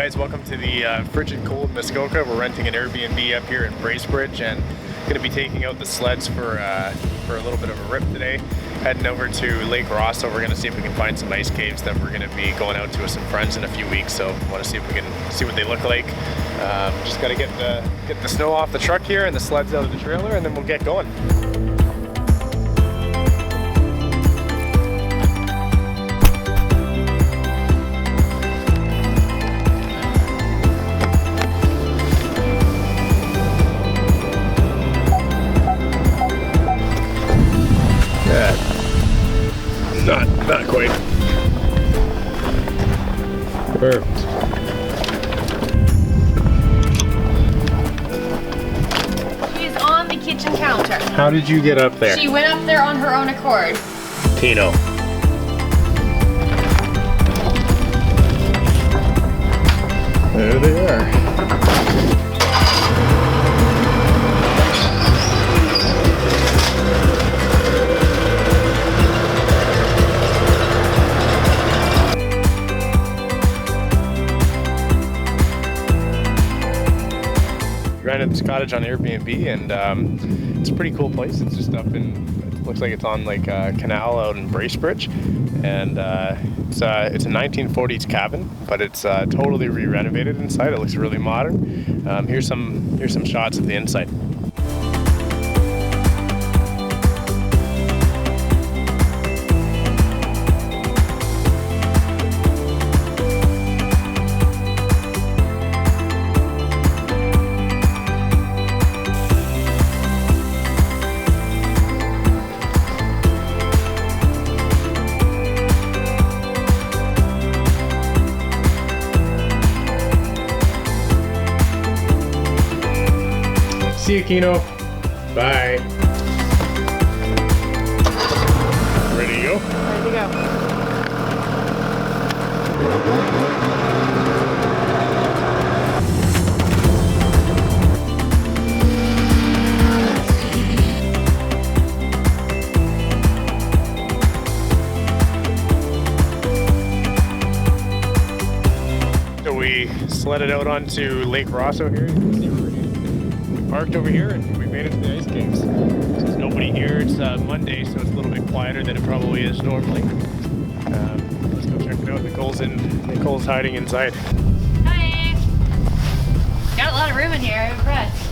guys, welcome to the frigid cold Muskoka. We're renting an Airbnb up here in Bracebridge and going to be taking out the sleds for a little bit of a rip today. Heading over to Lake Rosseau. We're going to see if we can find some ice caves that we're going to be going out to with some friends in a few weeks. So want to see if we can see what they look like. Just got to get the snow off the truck here and the sleds out of the trailer, and then we'll get going. Not quite. Perfect. She's on the kitchen counter. How did you get up there? She went up there on her own accord. Tino. There they are. Rented this cottage on Airbnb, and it's a pretty cool place. It's just up in, it looks like it's on like a canal out in Bracebridge, and it's a 1940s cabin, but it's totally re-renovated inside. It looks really modern. Here's some shots of the inside. See you, Kino. Bye. Ready to go? Ready to go. So we sledded out onto Lake Rosseau here. Parked over here and we made it to the ice caves. There's nobody here. It's Monday, so it's a little bit quieter than it probably is normally. Let's go check it out. Nicole's hiding inside. Hi. Got a lot of room in here. I'm impressed.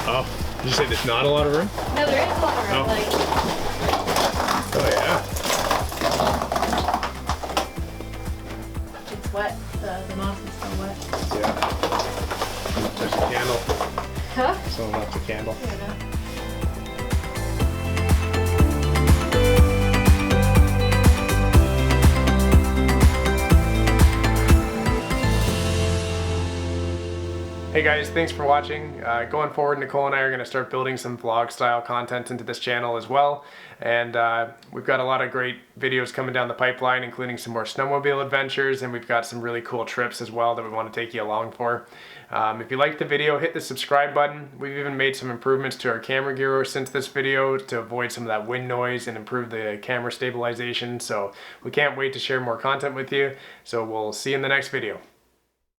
Oh, did you say there's not a lot of room? No, there is a lot of room. Oh. Oh yeah. It's wet. The moss is still wet. Yeah. There's a candle. Huh? Someone left a candle. Yeah. Hey guys, thanks for watching. Going forward, Nicole and I are going to start building some vlog style content into this channel as well. And we've got a lot of great videos coming down the pipeline, including some more snowmobile adventures, and we've got some really cool trips as well that we want to take you along for. If you liked the video, hit the subscribe button. We've even made some improvements to our camera gear since this video to avoid some of that wind noise and improve the camera stabilization. So we can't wait to share more content with you. So we'll see you in the next video.